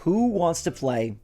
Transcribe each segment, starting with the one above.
Who wants to play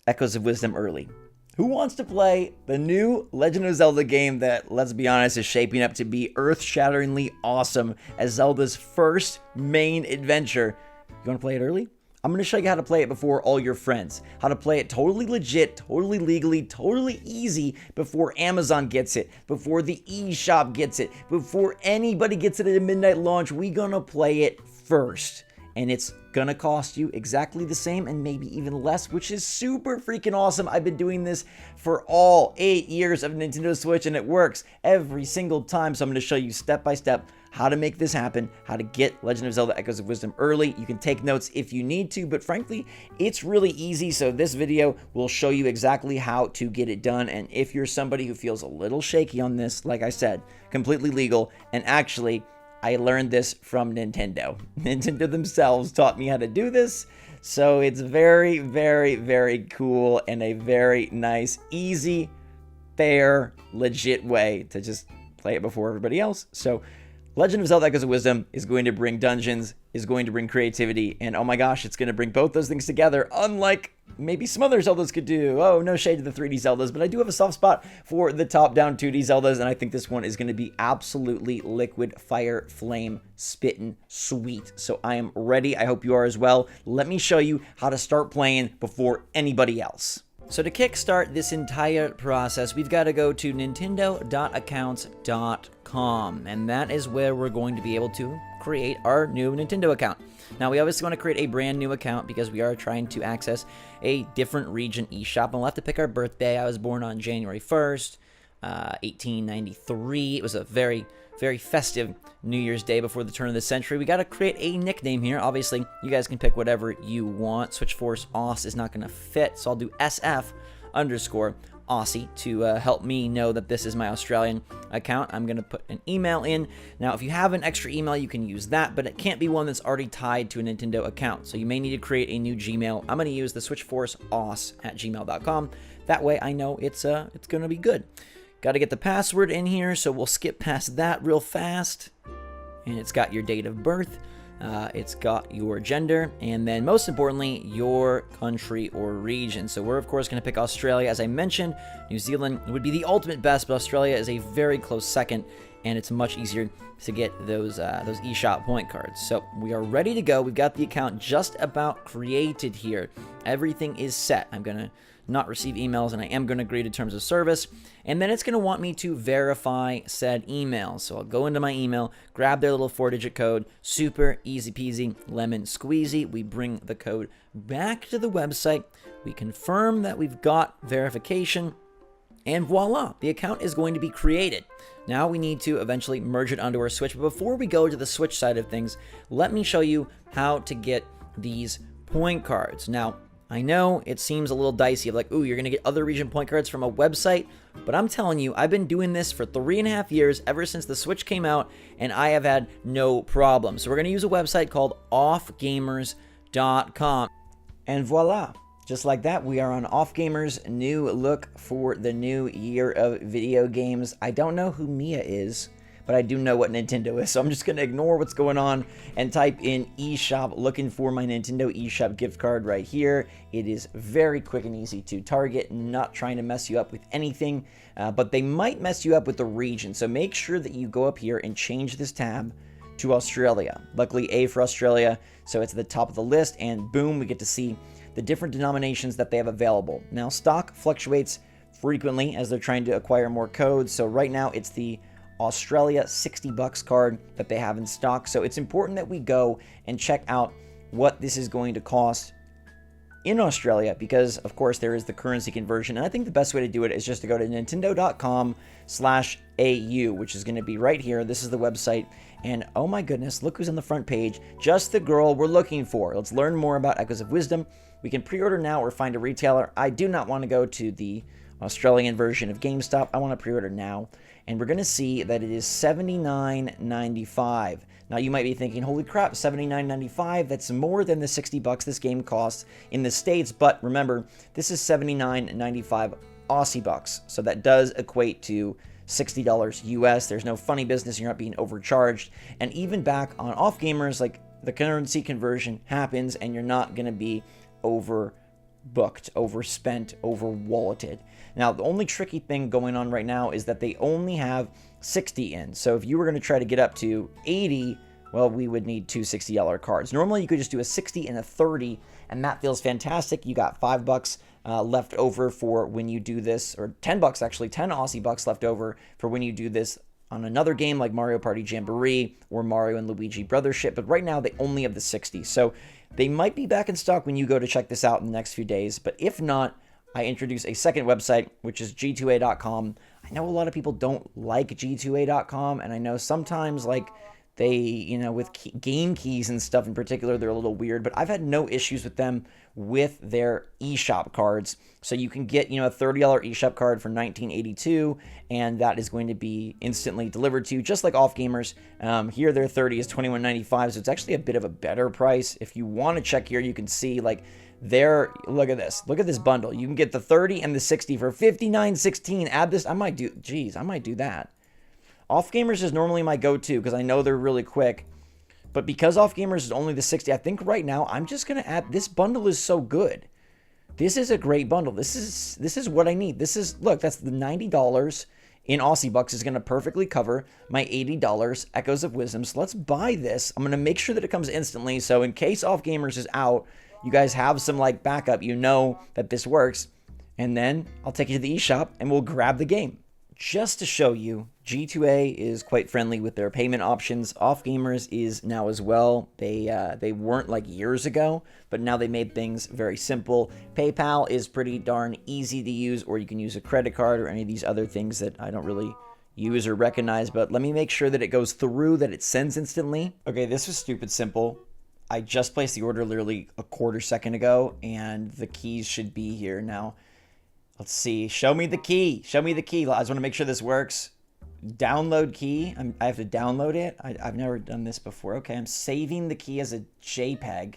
Echoes of Wisdom early? Who wants to play the new Legend of Zelda game that, let's be honest, is shaping up to be earth-shatteringly awesome as Zelda's first main adventure? You want to play it early? I'm going to show you how to play it before all your friends. How to play it totally legit, totally legally, totally easy before Amazon gets it, before the eShop gets it, before anybody gets it at a midnight launch. We're going to play it first. And it's gonna cost you exactly the same and maybe even less, which is super freaking awesome. I've been doing this for all 8 years of Nintendo Switch and it works every single time. So I'm gonna show you step by step how to make this happen, how to get Legend of Zelda Echoes of Wisdom early. You can take notes if you need to, but frankly, it's really easy. So this video will show you exactly how to get it done. And if you're somebody who feels a little shaky on this, like I said, completely legal, and actually, I learned this from Nintendo. Nintendo themselves taught me how to do this. So it's very, very, very cool and a very nice, easy, fair, legit way to just play it before everybody else. So Legend of Zelda Echoes of Wisdom is going to bring dungeons, is going to bring creativity, and oh my gosh, it's going to bring both those things together, unlike maybe some other Zeldas could do. Oh, no shade to the 3D Zeldas, but I do have a soft spot for the top-down 2D Zeldas, and I think this one is going to be absolutely liquid fire flame spittin' sweet. So I am ready. I hope you are as well. Let me show you how to start playing before anybody else. So to kickstart this entire process, we've got to go to nintendo.accounts.com, and that is where we're going to be able to create our new Nintendo account. Now, we obviously want to create a brand new account because we are trying to access a different region eShop, and we'll have to pick our birthday. I was born on January 1st, 1893. It was a very, very festive New Year's Day before the turn of the century. We got to create a nickname here. Obviously, you guys can pick whatever you want. SwitchForce Aus is not going to fit, so I'll do SF_Aussie to help me know that this is my Australian account. I'm going to put an email in. Now, if you have an extra email, you can use that, but it can't be one that's already tied to a Nintendo account. So you may need to create a new Gmail. I'm going to use the SwitchForceAus@gmail.com. That way I know it's going to be good. Got to get the password in here, so we'll skip past that real fast. And it's got your date of birth, it's got your gender, and then most importantly, your country or region. So we're of course going to pick Australia. As I mentioned, New Zealand would be the ultimate best, but Australia is a very close second, and it's much easier to get those eShop point cards. So we are ready to go. We've got the account just about created here. Everything is set. I'm going to not receive emails, and I am going to agree to terms of service. And then it's going to want me to verify said email. So I'll go into my email, grab their little 4-digit code, super easy peasy, lemon squeezy. We bring the code back to the website. We confirm that we've got verification, and voila, the account is going to be created. Now we need to eventually merge it onto our Switch. But before we go to the Switch side of things, let me show you how to get these point cards. Now, I know it seems a little dicey, like, ooh, you're going to get other region point cards from a website, but I'm telling you, I've been doing this for 3.5 years, ever since the Switch came out, and I have had no problem. So we're going to use a website called offgamers.com. And voila, just like that, we are on Offgamer's new look for the new year of video games. I don't know who Mia is, but I do know what Nintendo is, so I'm just going to ignore what's going on and type in eShop, looking for my Nintendo eShop gift card right here. It is very quick and easy to target, not trying to mess you up with anything, but they might mess you up with the region, so make sure that you go up here and change this tab to Australia. Luckily, A for Australia, so it's at the top of the list, and boom, we get to see the different denominations that they have available. Now, stock fluctuates frequently as they're trying to acquire more codes, so right now it's the Australia $60 card that they have in stock. So it's important that we go and check out what this is going to cost in Australia, because of course there is the currency conversion. And I think the best way to do it is just to go to nintendo.com/AU, which is going to be right here. This is the website. And oh my goodness, look who's on the front page. Just the girl we're looking for. Let's learn more about Echoes of Wisdom. We can pre-order now or find a retailer. I do not want to go to the Australian version of GameStop. I want to pre-order now. And we're going to see that it is $79.95. Now, you might be thinking, holy crap, $79.95? That's more than the $60 this game costs in the States. But remember, this is $79.95 Aussie bucks. So that does equate to $60 US. There's no funny business. You're not being overcharged. And even back on Off Gamers, like, the currency conversion happens and you're not going to be overbooked, overspent, over-walleted. Now, the only tricky thing going on right now is that they only have 60 in. So if you were going to try to get up to 80, well, we would need two $60 cards. Normally, you could just do a 60 and a 30, and that feels fantastic. You got $5 left over for when you do this, or $10 actually, 10 Aussie bucks left over for when you do this on another game like Mario Party Jamboree or Mario and Luigi Brothership. But right now, they only have the 60. So they might be back in stock when you go to check this out in the next few days. But if not, I introduce a second website, which is g2a.com. I know a lot of people don't like g2a.com, and I know sometimes like they, you know, with game keys and stuff in particular, they're a little weird, but I've had no issues with them with their eShop cards. So you can get, you know, a $30 eShop card for $19.82, and that is going to be instantly delivered to you, just like Off Gamers. Here, their 30 is $21.95, so it's actually a bit of a better price. If you want to check here, you can see like look at this bundle. You can get the 30 and the 60 for $59.16. Add this, I might do that. Off Gamers is normally my go-to because I know they're really quick. But because Off Gamers is only the 60, I think right now I'm just going to add, this bundle is so good. This is a great bundle. This is what I need. Look, that's the $90 in Aussie bucks is going to perfectly cover my $80 Echoes of Wisdom. So let's buy this. I'm going to make sure that it comes instantly. So in case Off Gamers is out, you guys have some like backup. You know that this works. And then I'll take you to the eShop and we'll grab the game. Just to show you, G2A is quite friendly with their payment options. Off Gamers is now as well. They weren't like years ago, but now they made things very simple. PayPal is pretty darn easy to use, or you can use a credit card or any of these other things that I don't really use or recognize, but let me make sure that it goes through, that it sends instantly. Okay, this was stupid simple. I just placed the order literally a quarter second ago, and the keys should be here now. Let's see. Show me the key. Show me the key. I just want to make sure this works. Download key. I have to download it. I've never done this before. Okay, I'm saving the key as a JPEG.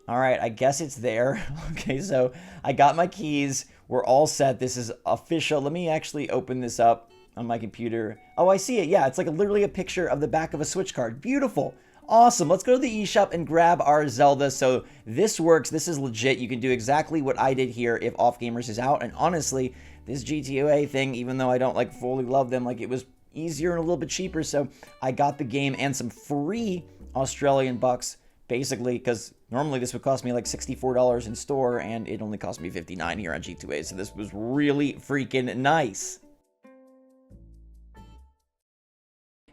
All right, I guess it's there. Okay, so I got my keys. We're all set. This is official. Let me actually open this up on my computer. Oh, I see it. Yeah, it's like literally a picture of the back of a Switch card. Beautiful. Awesome. Let's go to the eShop and grab our Zelda. So this works. This is legit. You can do exactly what I did here if Off Gamers is out. And honestly, this G2A thing, even though I don't like fully love them, like it was easier and a little bit cheaper. So I got the game and some free Australian bucks, basically, because normally this would cost me like $64 in store, and it only cost me $59 here on G2A. So this was really freaking nice.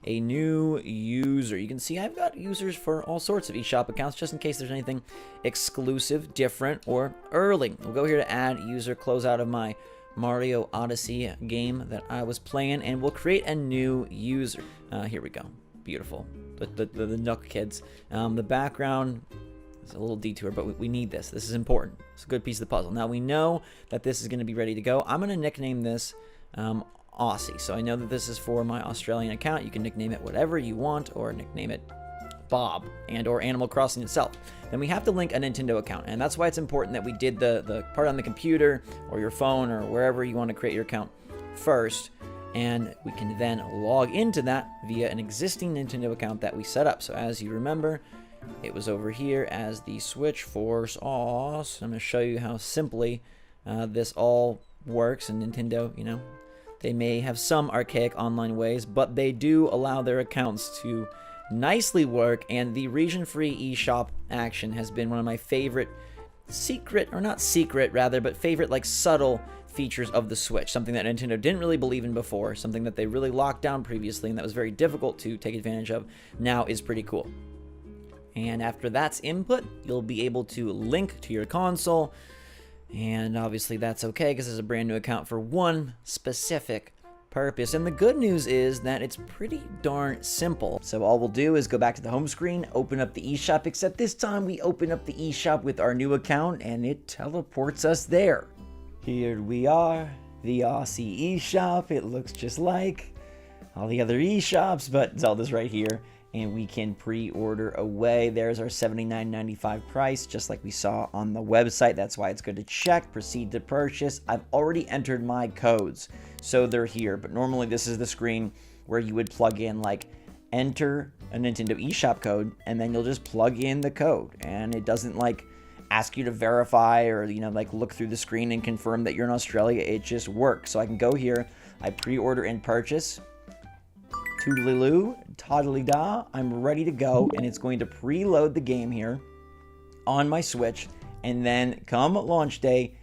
A new user. You can see I've got users for all sorts of eShop accounts, just in case there's anything exclusive, different, or early. We'll go here to add user, close out of my Mario Odyssey game that I was playing, and we'll create a new user. Here we go. Beautiful. The Nook kids. The background is a little detour, but we need this. This is important. It's a good piece of the puzzle. Now we know that this is going to be ready to go. I'm going to nickname this Aussie. So I know that this is for my Australian account. You can nickname it whatever you want, or nickname it Bob and or Animal Crossing itself. Then we have to link a Nintendo account, and that's why it's important that we did the part on the computer or your phone or wherever you want to create your account first, and we can then log into that via an existing Nintendo account that we set up. So as you remember, it was over here as the SwitchForce. So I'm going to show you how simply this all works. And Nintendo, you know, they may have some archaic online ways, but they do allow their accounts to nicely work, and the region-free eShop action has been one of my favorite favorite like subtle features of the Switch, something that Nintendo didn't really believe in before, something that they really locked down previously and that was very difficult to take advantage of, now is pretty cool. And after that's input, you'll be able to link to your console. And obviously that's okay because it's a brand new account for one specific purpose. And the good news is that it's pretty darn simple. So all we'll do is go back to the home screen, open up the eShop, except this time we open up the eShop with our new account and it teleports us there. Here we are, the Aussie eShop. It looks just like all the other eShops, but Zelda's right here. And we can pre-order away. There's our $79.95 price, just like we saw on the website. That's why it's good to check, proceed to purchase. I've already entered my codes, so they're here. But normally this is the screen where you would plug in, like, enter a Nintendo eShop code, and then you'll just plug in the code. And it doesn't, like, ask you to verify or, like look through the screen and confirm that you're in Australia. It just works. So I can go here, I pre-order and purchase. Toodaloo, toddly da, I'm ready to go, and it's going to preload the game here on my Switch, and then come launch day,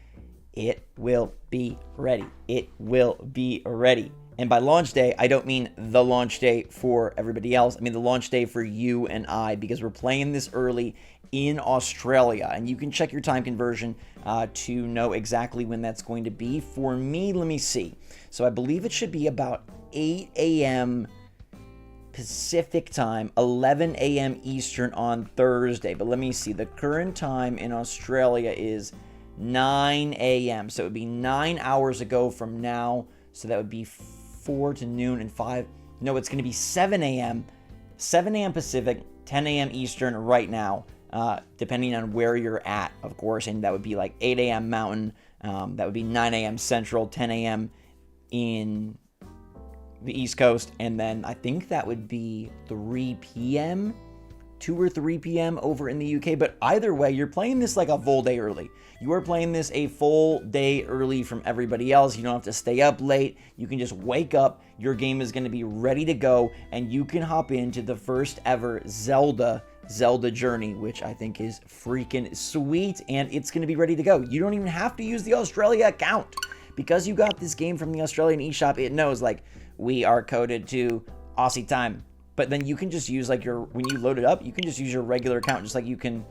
it will be ready. It will be ready. And by launch day, I don't mean the launch day for everybody else. I mean the launch day for you and I, because we're playing this early in Australia. And you can check your time conversion to know exactly when that's going to be. For me, let me see. So I believe it should be about 8 a.m. Pacific time, 11 a.m. Eastern on Thursday. But let me see. The current time in Australia is 9 a.m. So it would be 9 hours ago from now. So that would be 4 to noon and 5. No, it's going to be 7 a.m. 7 a.m. Pacific, 10 a.m. Eastern right now, depending on where you're at, of course. And that would be like 8 a.m. Mountain. That would be 9 a.m. Central, 10 a.m. in the East Coast. And then I think that would be 3 p.m. 2 or 3 p.m. over in the UK. But either way, you're playing this like a full day early. You are playing this a full day early from everybody else. You don't have to stay up late. You can just wake up. Your game is going to be ready to go, and you can hop into the first ever Zelda journey, which I think is freaking sweet, and it's going to be ready to go. You don't even have to use the Australia account. Because you got this game from the Australian eShop, it knows, like, we are coded to Aussie time. But then you can just use, like, when you load it up, you can just use your regular account, just like you can,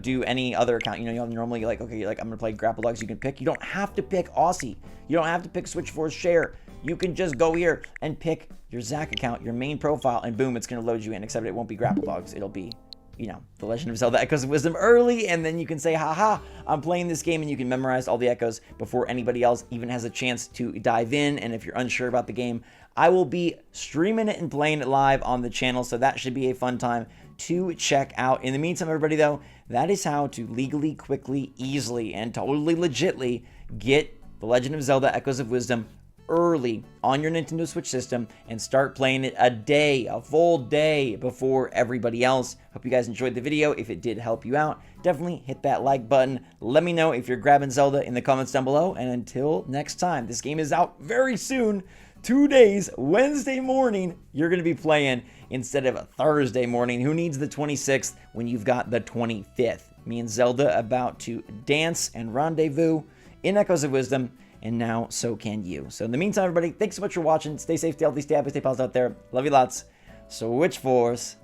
do any other account. You'll normally, like, okay, like, I'm going to play Grapple Dogs. You can pick. You don't have to pick Aussie. You don't have to pick SwitchForce Share. You can just go here and pick your Zach account, your main profile, and boom, it's going to load you in, except it won't be Grapple Dogs. It'll be, The Legend of Zelda Echoes of Wisdom early, and then you can say, haha, I'm playing this game, and you can memorize all the echoes before anybody else even has a chance to dive in. And if you're unsure about the game, I will be streaming it and playing it live on the channel, so that should be a fun time to check out. In the meantime, everybody, though, that is how to legally, quickly, easily, and totally legitly get The Legend of Zelda Echoes of Wisdom early on your Nintendo Switch system and start playing it a full day before everybody else. Hope you guys enjoyed the video. If it did help you out, definitely hit that like button. Let me know if you're grabbing Zelda in the comments down below. And until next time, this game is out very soon. 2 days, Wednesday morning, you're going to be playing instead of a Thursday morning. Who needs the 26th when you've got the 25th? Me and Zelda about to dance and rendezvous in Echoes of Wisdom. And now, so can you. So in the meantime, everybody, thanks so much for watching. Stay safe, stay healthy, stay happy, stay positive out there. Love you lots. SwitchForce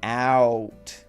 out.